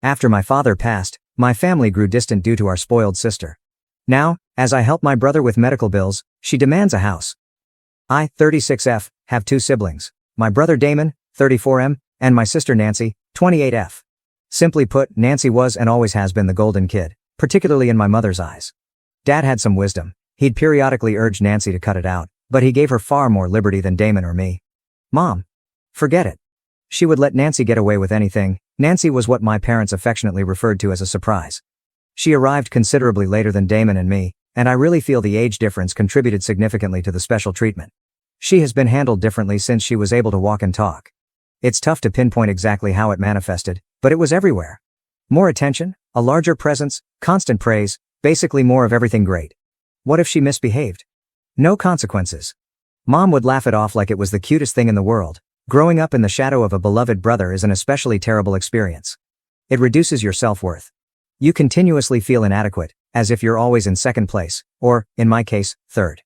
After my father passed, my family grew distant due to our spoiled sister. Now, as I help my brother with medical bills, she demands a house. I, 36F, have 2 siblings. My brother Damon, 34M, and my sister Nancy, 28F. Simply put, Nancy was and always has been the golden kid, particularly in my mother's eyes. Dad had some wisdom. He'd periodically urge Nancy to cut it out, but he gave her far more liberty than Damon or me. Mom. Forget it. She would let Nancy get away with anything. Nancy was what my parents affectionately referred to as a surprise. She arrived considerably later than Damon and me, and I really feel the age difference contributed significantly to the special treatment. She has been handled differently since she was able to walk and talk. It's tough to pinpoint exactly how it manifested, but it was everywhere. More attention, a larger presence, constant praise, basically more of everything great. What if she misbehaved? No consequences. Mom would laugh it off like it was the cutest thing in the world. Growing up in the shadow of a beloved brother is an especially terrible experience. It reduces your self-worth. You continuously feel inadequate, as if you're always in second place, or, in my case, third.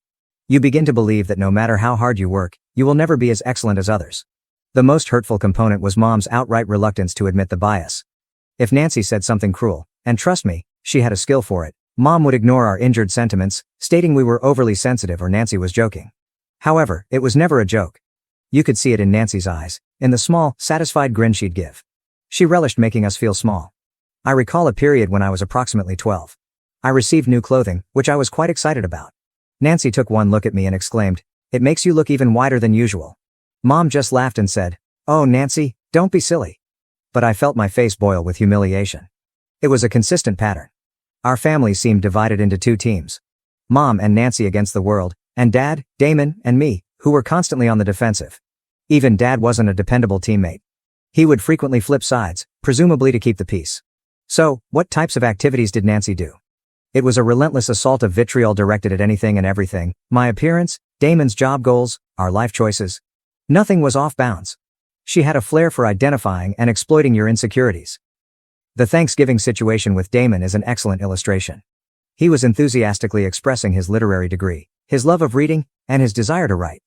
You begin to believe that no matter how hard you work, you will never be as excellent as others. The most hurtful component was Mom's outright reluctance to admit the bias. If Nancy said something cruel, and trust me, she had a skill for it, Mom would ignore our injured sentiments, stating we were overly sensitive or Nancy was joking. However, it was never a joke. You could see it in Nancy's eyes, in the small, satisfied grin she'd give. She relished making us feel small. I recall a period when I was approximately 12. I received new clothing, which I was quite excited about. Nancy took one look at me and exclaimed, "It makes you look even wider than usual." Mom just laughed and said, "Oh, Nancy, don't be silly." But I felt my face boil with humiliation. It was a consistent pattern. Our family seemed divided into 2 teams. Mom and Nancy against the world, and Dad, Damon, and me, who were constantly on the defensive. Even Dad wasn't a dependable teammate. He would frequently flip sides, presumably to keep the peace. So, what types of activities did Nancy do? It was a relentless assault of vitriol directed at anything and everything: my appearance, Damon's job goals, our life choices. Nothing was off bounds. She had a flair for identifying and exploiting your insecurities. The Thanksgiving situation with Damon is an excellent illustration. He was enthusiastically expressing his literary degree, his love of reading, and his desire to write.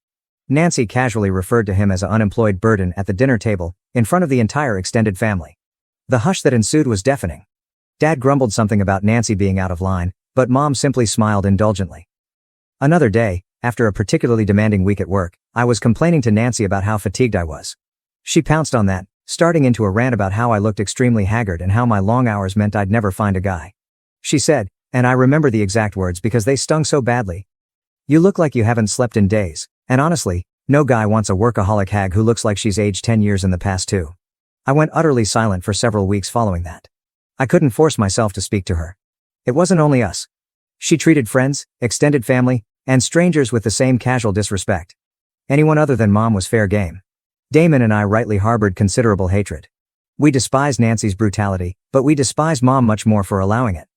Nancy casually referred to him as an unemployed burden at the dinner table, in front of the entire extended family. The hush that ensued was deafening. Dad grumbled something about Nancy being out of line, but Mom simply smiled indulgently. Another day, after a particularly demanding week at work, I was complaining to Nancy about how fatigued I was. She pounced on that, starting into a rant about how I looked extremely haggard and how my long hours meant I'd never find a guy. She said, and I remember the exact words because they stung so badly, "You look like you haven't slept in days, and honestly, no guy wants a workaholic hag who looks like she's aged 10 years in the past too." I went utterly silent for several weeks following that. I couldn't force myself to speak to her. It wasn't only us. She treated friends, extended family, and strangers with the same casual disrespect. Anyone other than Mom was fair game. Damon and I rightly harbored considerable hatred. We despised Nancy's brutality, but we despised Mom much more for allowing it.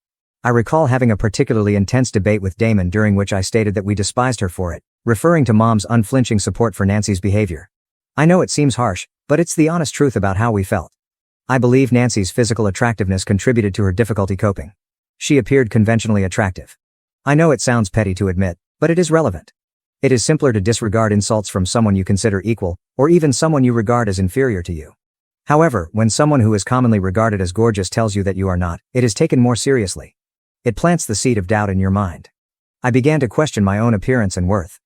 I recall having a particularly intense debate with Damon during which I stated that we despised her for it, referring to Mom's unflinching support for Nancy's behavior. I know it seems harsh, but it's the honest truth about how we felt. I believe Nancy's physical attractiveness contributed to her difficulty coping. She appeared conventionally attractive. I know it sounds petty to admit, but it is relevant. It is simpler to disregard insults from someone you consider equal, or even someone you regard as inferior to you. However, when someone who is commonly regarded as gorgeous tells you that you are not, it is taken more seriously. It plants the seed of doubt in your mind. I began to question my own appearance and worth.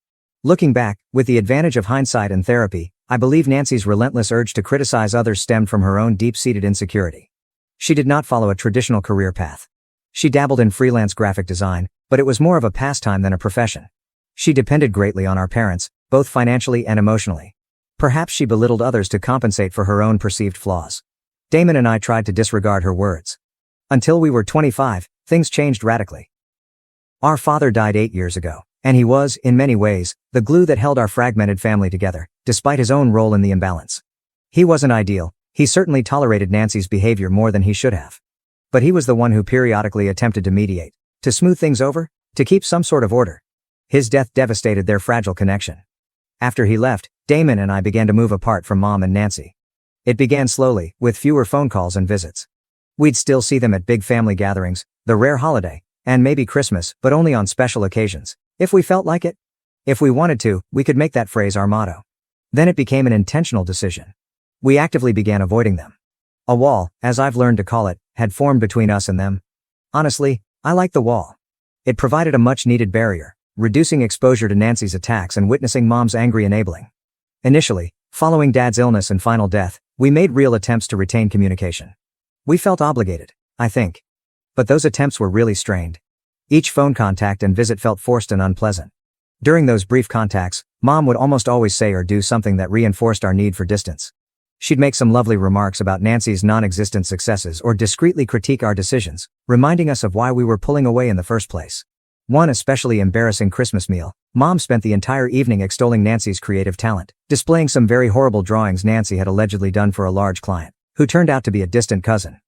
Looking back, with the advantage of hindsight and therapy, I believe Nancy's relentless urge to criticize others stemmed from her own deep-seated insecurity. She did not follow a traditional career path. She dabbled in freelance graphic design, but it was more of a pastime than a profession. She depended greatly on our parents, both financially and emotionally. Perhaps she belittled others to compensate for her own perceived flaws. Damon and I tried to disregard her words. Until we were 25, things changed radically. Our father died 8 years ago, and he was, in many ways, the glue that held our fragmented family together, despite his own role in the imbalance. He wasn't ideal. He certainly tolerated Nancy's behavior more than he should have. But he was the one who periodically attempted to mediate, to smooth things over, to keep some sort of order. His death devastated their fragile connection. After he left, Damon and I began to move apart from Mom and Nancy. It began slowly, with fewer phone calls and visits. We'd still see them at big family gatherings, the rare holiday, and maybe Christmas, but only on special occasions, if we felt like it. If we wanted to, we could make that phrase our motto. Then it became an intentional decision. We actively began avoiding them. A wall, as I've learned to call it, had formed between us and them. Honestly, I liked the wall. It provided a much-needed barrier, reducing exposure to Nancy's attacks and witnessing Mom's angry enabling. Initially, following Dad's illness and final death, we made real attempts to retain communication. We felt obligated, I think. But those attempts were really strained. Each phone contact and visit felt forced and unpleasant. During those brief contacts, Mom would almost always say or do something that reinforced our need for distance. She'd make some lovely remarks about Nancy's non-existent successes or discreetly critique our decisions, reminding us of why we were pulling away in the first place. One especially embarrassing Christmas meal, Mom spent the entire evening extolling Nancy's creative talent, displaying some very horrible drawings Nancy had allegedly done for a large client, who turned out to be a distant cousin.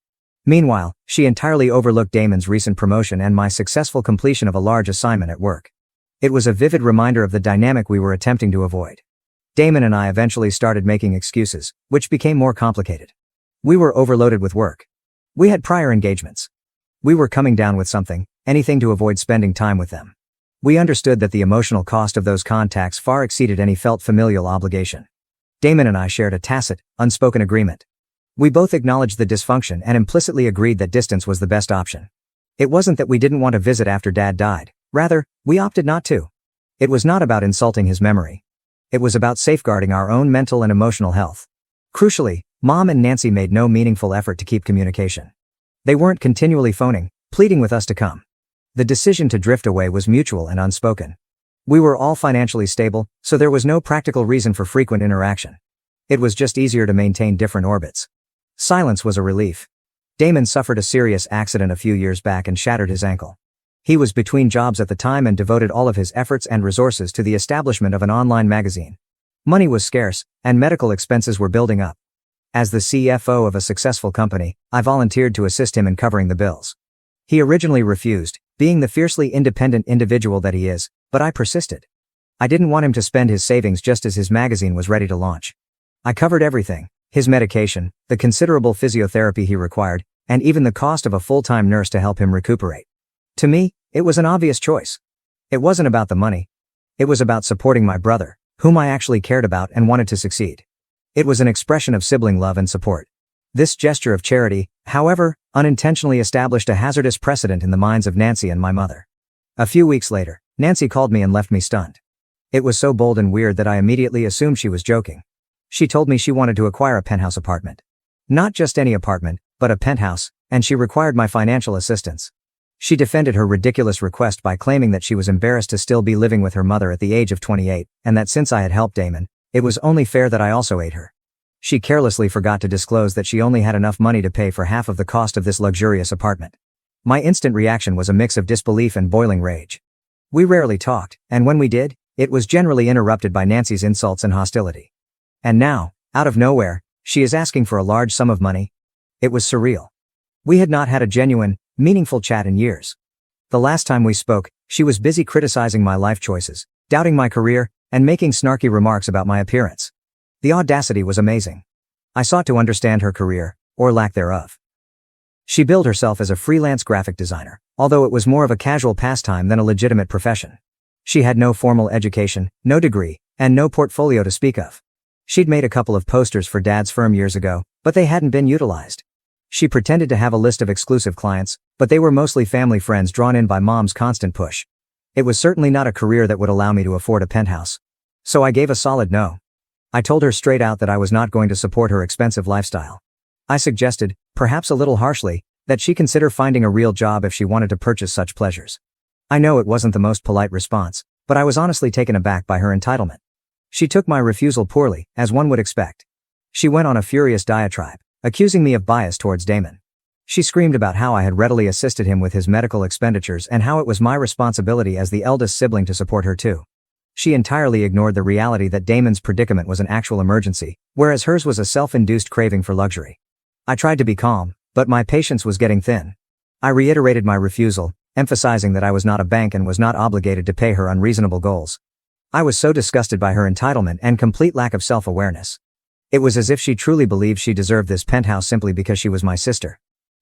Meanwhile, she entirely overlooked Damon's recent promotion and my successful completion of a large assignment at work. It was a vivid reminder of the dynamic we were attempting to avoid. Damon and I eventually started making excuses, which became more complicated. We were overloaded with work. We had prior engagements. We were coming down with something, anything to avoid spending time with them. We understood that the emotional cost of those contacts far exceeded any felt familial obligation. Damon and I shared a tacit, unspoken agreement. We both acknowledged the dysfunction and implicitly agreed that distance was the best option. It wasn't that we didn't want to visit after Dad died. Rather, we opted not to. It was not about insulting his memory. It was about safeguarding our own mental and emotional health. Crucially, Mom and Nancy made no meaningful effort to keep communication. They weren't continually phoning, pleading with us to come. The decision to drift away was mutual and unspoken. We were all financially stable, so there was no practical reason for frequent interaction. It was just easier to maintain different orbits. Silence was a relief. Damon suffered a serious accident a few years back and shattered his ankle. He was between jobs at the time and devoted all of his efforts and resources to the establishment of an online magazine. Money was scarce, and medical expenses were building up. As the CFO of a successful company, I volunteered to assist him in covering the bills. He originally refused, being the fiercely independent individual that he is, but I persisted. I didn't want him to spend his savings just as his magazine was ready to launch. I covered everything: his medication, the considerable physiotherapy he required, and even the cost of a full-time nurse to help him recuperate. To me, it was an obvious choice. It wasn't about the money. It was about supporting my brother, whom I actually cared about and wanted to succeed. It was an expression of sibling love and support. This gesture of charity, however, unintentionally established a hazardous precedent in the minds of Nancy and my mother. A few weeks later, Nancy called me and left me stunned. It was so bold and weird that I immediately assumed she was joking. She told me she wanted to acquire a penthouse apartment. Not just any apartment, but a penthouse, and she required my financial assistance. She defended her ridiculous request by claiming that she was embarrassed to still be living with her mother at the age of 28, and that since I had helped Damon, it was only fair that I also aid her. She carelessly forgot to disclose that she only had enough money to pay for half of the cost of this luxurious apartment. My instant reaction was a mix of disbelief and boiling rage. We rarely talked, and when we did, it was generally interrupted by Nancy's insults and hostility. And now, out of nowhere, she is asking for a large sum of money. It was surreal. We had not had a genuine, meaningful chat in years. The last time we spoke, she was busy criticizing my life choices, doubting my career, and making snarky remarks about my appearance. The audacity was amazing. I sought to understand her career, or lack thereof. She billed herself as a freelance graphic designer, although it was more of a casual pastime than a legitimate profession. She had no formal education, no degree, and no portfolio to speak of. She'd made a couple of posters for Dad's firm years ago, but they hadn't been utilized. She pretended to have a list of exclusive clients, but they were mostly family friends drawn in by Mom's constant push. It was certainly not a career that would allow me to afford a penthouse. So I gave a solid no. I told her straight out that I was not going to support her expensive lifestyle. I suggested, perhaps a little harshly, that she consider finding a real job if she wanted to purchase such pleasures. I know it wasn't the most polite response, but I was honestly taken aback by her entitlement. She took my refusal poorly, as one would expect. She went on a furious diatribe, accusing me of bias towards Damon. She screamed about how I had readily assisted him with his medical expenditures and how it was my responsibility as the eldest sibling to support her too. She entirely ignored the reality that Damon's predicament was an actual emergency, whereas hers was a self-induced craving for luxury. I tried to be calm, but my patience was getting thin. I reiterated my refusal, emphasizing that I was not a bank and was not obligated to pay her unreasonable goals. I was so disgusted by her entitlement and complete lack of self-awareness. It was as if she truly believed she deserved this penthouse simply because she was my sister.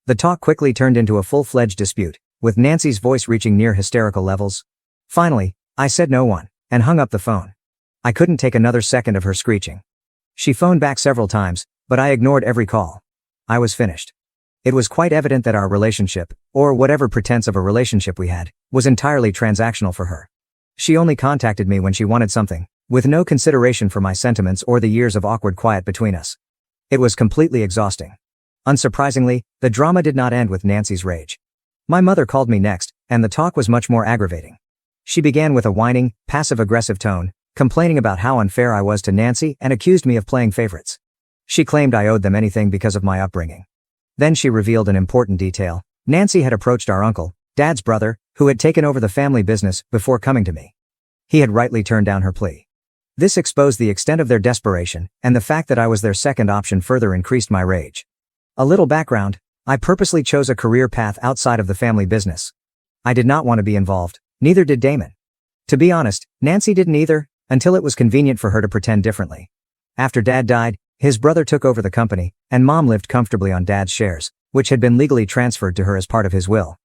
The talk quickly turned into a full-fledged dispute, with Nancy's voice reaching near hysterical levels. Finally, I said no one, and hung up the phone. I couldn't take another second of her screeching. She phoned back several times, but I ignored every call. I was finished. It was quite evident that our relationship, or whatever pretense of a relationship we had, was entirely transactional for her. She only contacted me when she wanted something, with no consideration for my sentiments or the years of awkward quiet between us. It was completely exhausting. Unsurprisingly, the drama did not end with Nancy's rage. My mother called me next, and the talk was much more aggravating. She began with a whining, passive-aggressive tone, complaining about how unfair I was to Nancy and accused me of playing favorites. She claimed I owed them anything because of my upbringing. Then she revealed an important detail. Nancy had approached our uncle, Dad's brother, who had taken over the family business, before coming to me. He had rightly turned down her plea. This exposed the extent of their desperation, and the fact that I was their second option further increased my rage. A little background: I purposely chose a career path outside of the family business. I did not want to be involved, neither did Damon. To be honest, Nancy didn't either, until it was convenient for her to pretend differently. After Dad died, his brother took over the company, and Mom lived comfortably on Dad's shares, which had been legally transferred to her as part of his will.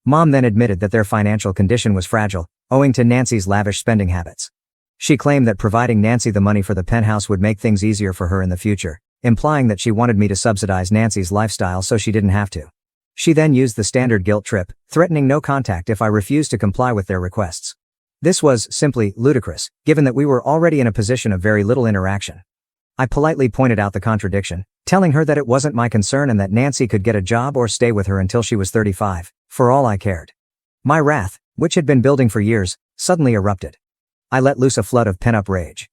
Mom then admitted that their financial condition was fragile, owing to Nancy's lavish spending habits. She claimed that providing Nancy the money for the penthouse would make things easier for her in the future, implying that she wanted me to subsidize Nancy's lifestyle so she didn't have to. She then used the standard guilt trip, threatening no contact if I refused to comply with their requests. This was simply ludicrous, given that we were already in a position of very little interaction. I politely pointed out the contradiction, telling her that it wasn't my concern and that Nancy could get a job or stay with her until she was 35, for all I cared. My wrath, which had been building for years, suddenly erupted. I let loose a flood of pent-up rage.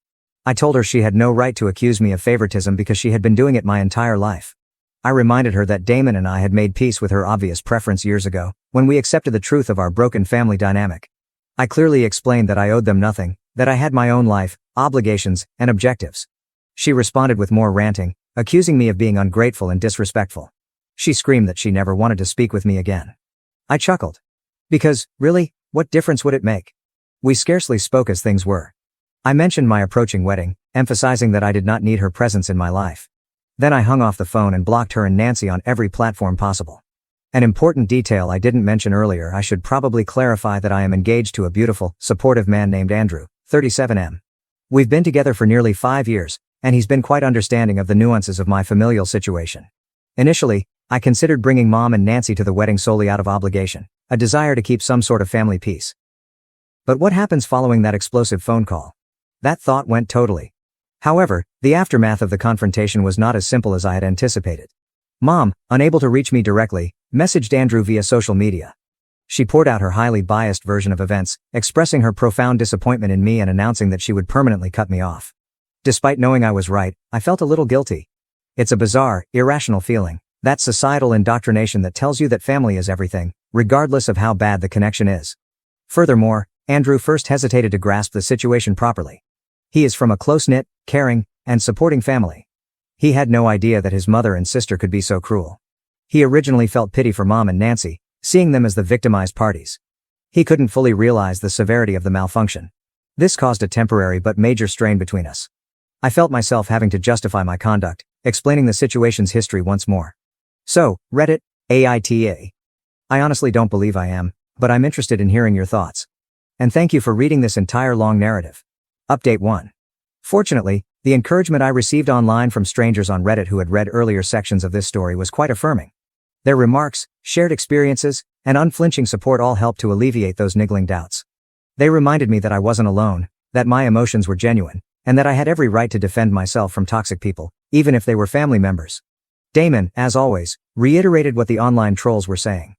I told her she had no right to accuse me of favoritism because she had been doing it my entire life. I reminded her that Damon and I had made peace with her obvious preference years ago, when we accepted the truth of our broken family dynamic. I clearly explained that I owed them nothing, that I had my own life, obligations, and objectives. She responded with more ranting, accusing me of being ungrateful and disrespectful. She screamed that she never wanted to speak with me again. I chuckled. Because, really, what difference would it make? We scarcely spoke as things were. I mentioned my approaching wedding, emphasizing that I did not need her presence in my life. Then I hung off the phone and blocked her and Nancy on every platform possible. An important detail I didn't mention earlier: I should probably clarify that I am engaged to a beautiful, supportive man named Andrew, 37M. We've been together for nearly 5 years, and he's been quite understanding of the nuances of my familial situation. Initially, I considered bringing Mom and Nancy to the wedding solely out of obligation, a desire to keep some sort of family peace. But what happens following that explosive phone call? That thought went totally. However, the aftermath of the confrontation was not as simple as I had anticipated. Mom, unable to reach me directly, messaged Andrew via social media. She poured out her highly biased version of events, expressing her profound disappointment in me and announcing that she would permanently cut me off. Despite knowing I was right, I felt a little guilty. It's a bizarre, irrational feeling, that societal indoctrination that tells you that family is everything, regardless of how bad the connection is. Furthermore, Andrew first hesitated to grasp the situation properly. He is from a close-knit, caring, and supporting family. He had no idea that his mother and sister could be so cruel. He originally felt pity for Mom and Nancy, seeing them as the victimized parties. He couldn't fully realize the severity of the malfunction. This caused a temporary but major strain between us. I felt myself having to justify my conduct, explaining the situation's history once more. So, Reddit, AITA. I honestly don't believe I am, but I'm interested in hearing your thoughts. And thank you for reading this entire long narrative. Update 1. Fortunately, the encouragement I received online from strangers on Reddit who had read earlier sections of this story was quite affirming. Their remarks, shared experiences, and unflinching support all helped to alleviate those niggling doubts. They reminded me that I wasn't alone, that my emotions were genuine, and that I had every right to defend myself from toxic people, even if they were family members. Damon, as always, reiterated what the online trolls were saying.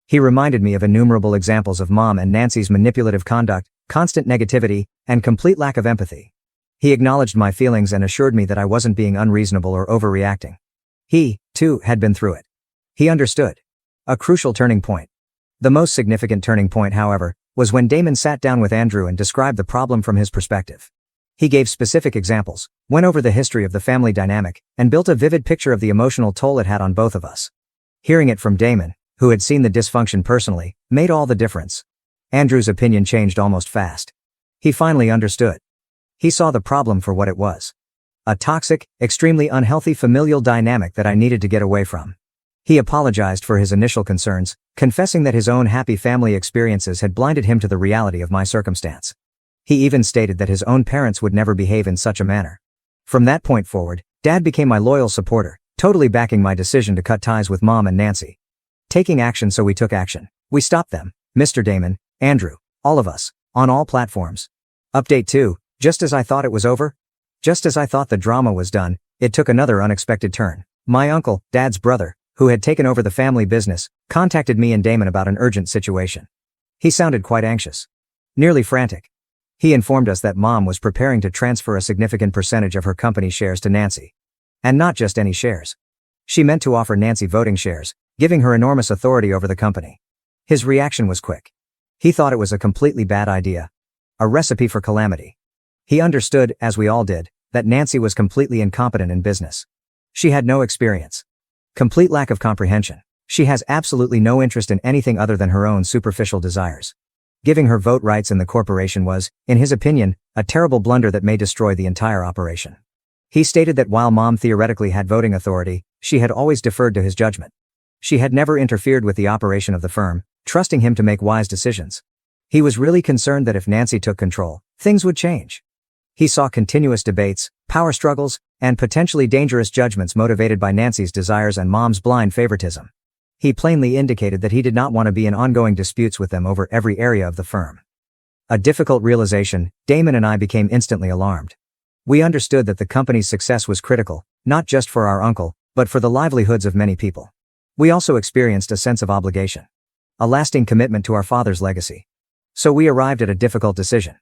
He reminded me of innumerable examples of Mom and Nancy's manipulative conduct, constant negativity, and complete lack of empathy. He acknowledged my feelings and assured me that I wasn't being unreasonable or overreacting. He, too, had been through it. He understood. A crucial turning point. The most significant turning point, however, was when Damon sat down with Andrew and described the problem from his perspective. He gave specific examples, went over the history of the family dynamic, and built a vivid picture of the emotional toll it had on both of us. Hearing it from Damon, who had seen the dysfunction personally, made all the difference. Andrew's opinion changed almost fast. He finally understood. He saw the problem for what it was. A toxic, extremely unhealthy familial dynamic that I needed to get away from. He apologized for his initial concerns, confessing that his own happy family experiences had blinded him to the reality of my circumstance. He even stated that his own parents would never behave in such a manner. From that point forward, Dad became my loyal supporter, totally backing my decision to cut ties with Mom and Nancy. Taking action, so we took action. We stopped them, Mr. Damon, Andrew, all of us, on all platforms. Update 2, just as I thought it was over? Just as I thought the drama was done, it took another unexpected turn. My uncle, Dad's brother, who had taken over the family business, contacted me and Damon about an urgent situation. He sounded quite anxious. Nearly frantic. He informed us that Mom was preparing to transfer a significant percentage of her company shares to Nancy. And not just any shares. She meant to offer Nancy voting shares, giving her enormous authority over the company. His reaction was quick. He thought it was a completely bad idea. A recipe for calamity. He understood, as we all did, that Nancy was completely incompetent in business. She had no experience. Complete lack of comprehension. She has absolutely no interest in anything other than her own superficial desires. Giving her vote rights in the corporation was, in his opinion, a terrible blunder that may destroy the entire operation. He stated that while Mom theoretically had voting authority, she had always deferred to his judgment. She had never interfered with the operation of the firm, trusting him to make wise decisions. He was really concerned that if Nancy took control, things would change. He saw continuous debates, power struggles, and potentially dangerous judgments motivated by Nancy's desires and Mom's blind favoritism. He plainly indicated that he did not want to be in ongoing disputes with them over every area of the firm. A difficult realization, Damon and I became instantly alarmed. We understood that the company's success was critical, not just for our uncle, but for the livelihoods of many people. We also experienced a sense of obligation. A lasting commitment to our father's legacy. So we arrived at a difficult decision.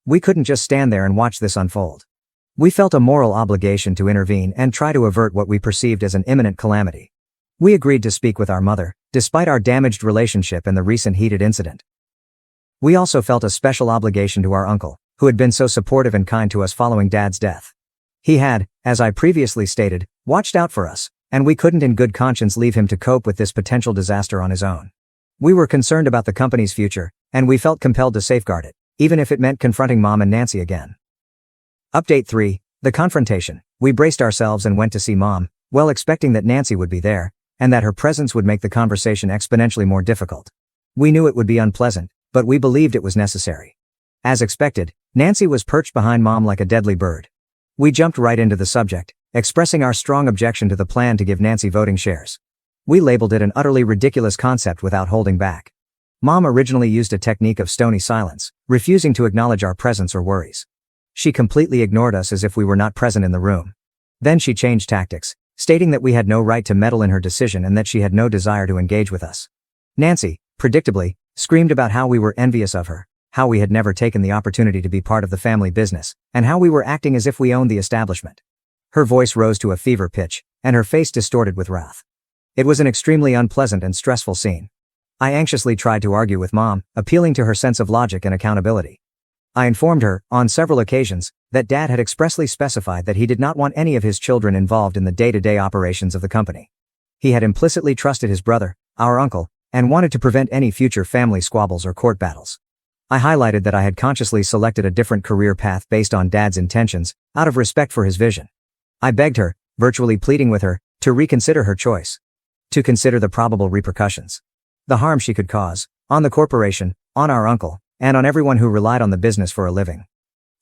We couldn't just stand there and watch this unfold. We felt a moral obligation to intervene and try to avert what we perceived as an imminent calamity. We agreed to speak with our mother, despite our damaged relationship and the recent heated incident. We also felt a special obligation to our uncle, who had been so supportive and kind to us following Dad's death. He had, as I previously stated, watched out for us, and we couldn't in good conscience leave him to cope with this potential disaster on his own. We were concerned about the company's future, and we felt compelled to safeguard it, even if it meant confronting Mom and Nancy again. Update 3, the confrontation. We braced ourselves and went to see Mom, well expecting that Nancy would be there, and that her presence would make the conversation exponentially more difficult. We knew it would be unpleasant, but we believed it was necessary. As expected, Nancy was perched behind Mom like a deadly bird. We jumped right into the subject, expressing our strong objection to the plan to give Nancy voting shares. We labeled it an utterly ridiculous concept without holding back. Mom originally used a technique of stony silence, refusing to acknowledge our presence or worries. She completely ignored us as if we were not present in the room. Then she changed tactics, stating that we had no right to meddle in her decision and that she had no desire to engage with us. Nancy, predictably, screamed about how we were envious of her, how we had never taken the opportunity to be part of the family business, and how we were acting as if we owned the establishment. Her voice rose to a fever pitch, and her face distorted with wrath. It was an extremely unpleasant and stressful scene. I anxiously tried to argue with Mom, appealing to her sense of logic and accountability. I informed her, on several occasions, that Dad had expressly specified that he did not want any of his children involved in the day-to-day operations of the company. He had implicitly trusted his brother, our uncle, and wanted to prevent any future family squabbles or court battles. I highlighted that I had consciously selected a different career path based on Dad's intentions, out of respect for his vision. I begged her, virtually pleading with her, to reconsider her choice. To consider the probable repercussions. The harm she could cause, on the corporation, on our uncle, and on everyone who relied on the business for a living.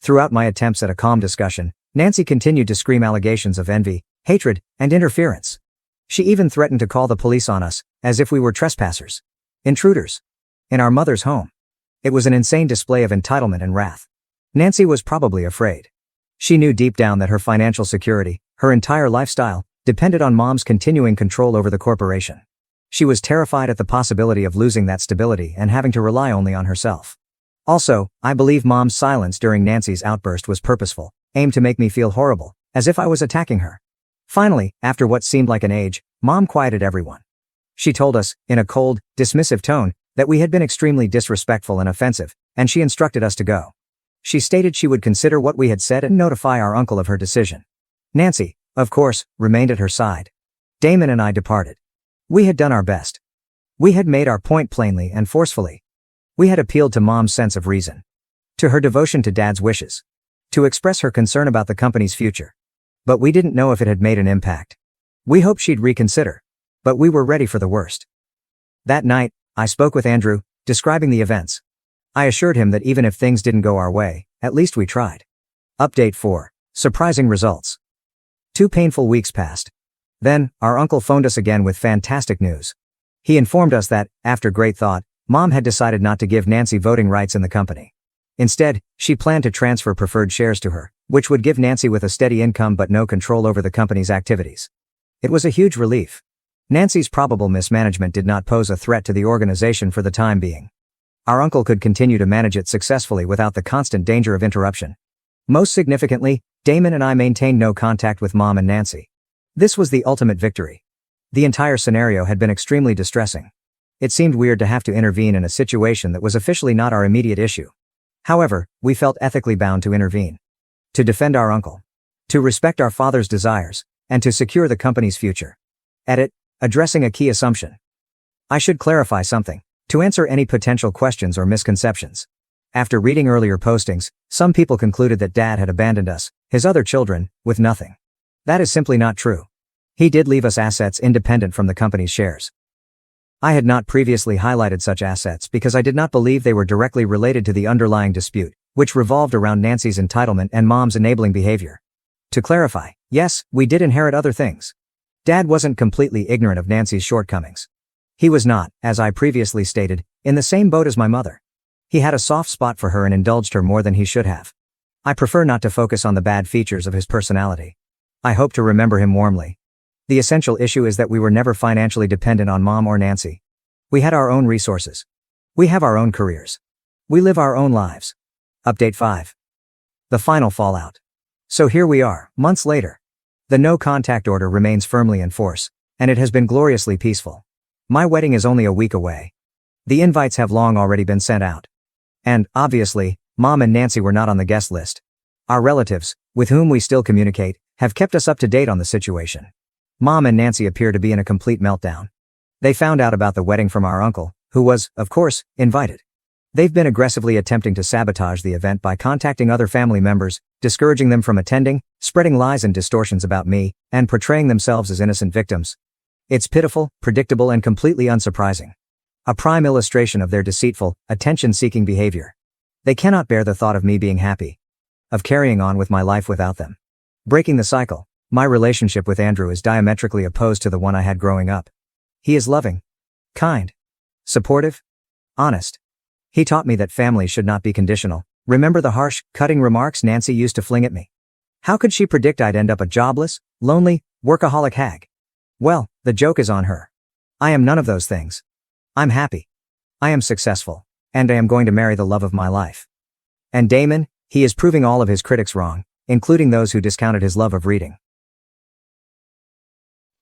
Throughout my attempts at a calm discussion, Nancy continued to scream allegations of envy, hatred, and interference. She even threatened to call the police on us, as if we were trespassers. Intruders. In our mother's home. It was an insane display of entitlement and wrath. Nancy was probably afraid. She knew deep down that her financial security, her entire lifestyle, depended on Mom's continuing control over the corporation. She was terrified at the possibility of losing that stability and having to rely only on herself. Also, I believe Mom's silence during Nancy's outburst was purposeful, aimed to make me feel horrible, as if I was attacking her. Finally, after what seemed like an age, Mom quieted everyone. She told us, in a cold, dismissive tone, that we had been extremely disrespectful and offensive, and she instructed us to go. She stated she would consider what we had said and notify our uncle of her decision. Nancy, of course, remained at her side. Damon and I departed. We had done our best. We had made our point plainly and forcefully. We had appealed to Mom's sense of reason. To her devotion to Dad's wishes. To express her concern about the company's future. But we didn't know if it had made an impact. We hoped she'd reconsider. But we were ready for the worst. That night, I spoke with Andrew, describing the events. I assured him that even if things didn't go our way, at least we tried. Update 4. Surprising results. 2 painful weeks passed. Then, our uncle phoned us again with fantastic news. He informed us that, after great thought, Mom had decided not to give Nancy voting rights in the company. Instead, she planned to transfer preferred shares to her, which would give Nancy with a steady income but no control over the company's activities. It was a huge relief. Nancy's probable mismanagement did not pose a threat to the organization for the time being. Our uncle could continue to manage it successfully without the constant danger of interruption. Most significantly, Damon and I maintained no contact with Mom and Nancy. This was the ultimate victory. The entire scenario had been extremely distressing. It seemed weird to have to intervene in a situation that was officially not our immediate issue. However, we felt ethically bound to intervene. To defend our uncle. To respect our father's desires, and to secure the company's future. Edit. Addressing a key assumption. I should clarify something, to answer any potential questions or misconceptions. After reading earlier postings, some people concluded that Dad had abandoned us, his other children, with nothing. That is simply not true. He did leave us assets independent from the company's shares. I had not previously highlighted such assets because I did not believe they were directly related to the underlying dispute, which revolved around Nancy's entitlement and Mom's enabling behavior. To clarify, yes, we did inherit other things. Dad wasn't completely ignorant of Nancy's shortcomings. He was not, as I previously stated, in the same boat as my mother. He had a soft spot for her and indulged her more than he should have. I prefer not to focus on the bad features of his personality. I hope to remember him warmly. The essential issue is that we were never financially dependent on Mom or Nancy. We had our own resources. We have our own careers. We live our own lives. Update 5. The final fallout. So here we are, months later. The no contact order remains firmly in force, and it has been gloriously peaceful. My wedding is only a week away. The invites have long already been sent out. And, obviously, Mom and Nancy were not on the guest list. Our relatives, with whom we still communicate, have kept us up to date on the situation. Mom and Nancy appear to be in a complete meltdown. They found out about the wedding from our uncle, who was, of course, invited. They've been aggressively attempting to sabotage the event by contacting other family members, discouraging them from attending, spreading lies and distortions about me, and portraying themselves as innocent victims. It's pitiful, predictable, and completely unsurprising. A prime illustration of their deceitful, attention-seeking behavior. They cannot bear the thought of me being happy. Of carrying on with my life without them. Breaking the cycle. My relationship with Andrew is diametrically opposed to the one I had growing up. He is loving, kind, supportive, honest. He taught me that family should not be conditional. Remember the harsh, cutting remarks Nancy used to fling at me? How could she predict I'd end up a jobless, lonely, workaholic hag? Well, the joke is on her. I am none of those things. I'm happy. I am successful. And I am going to marry the love of my life. And Damon, he is proving all of his critics wrong, including those who discounted his love of reading.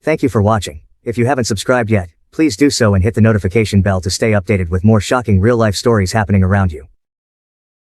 Thank you for watching. If you haven't subscribed yet, please do so and hit the notification bell to stay updated with more shocking real-life stories happening around you.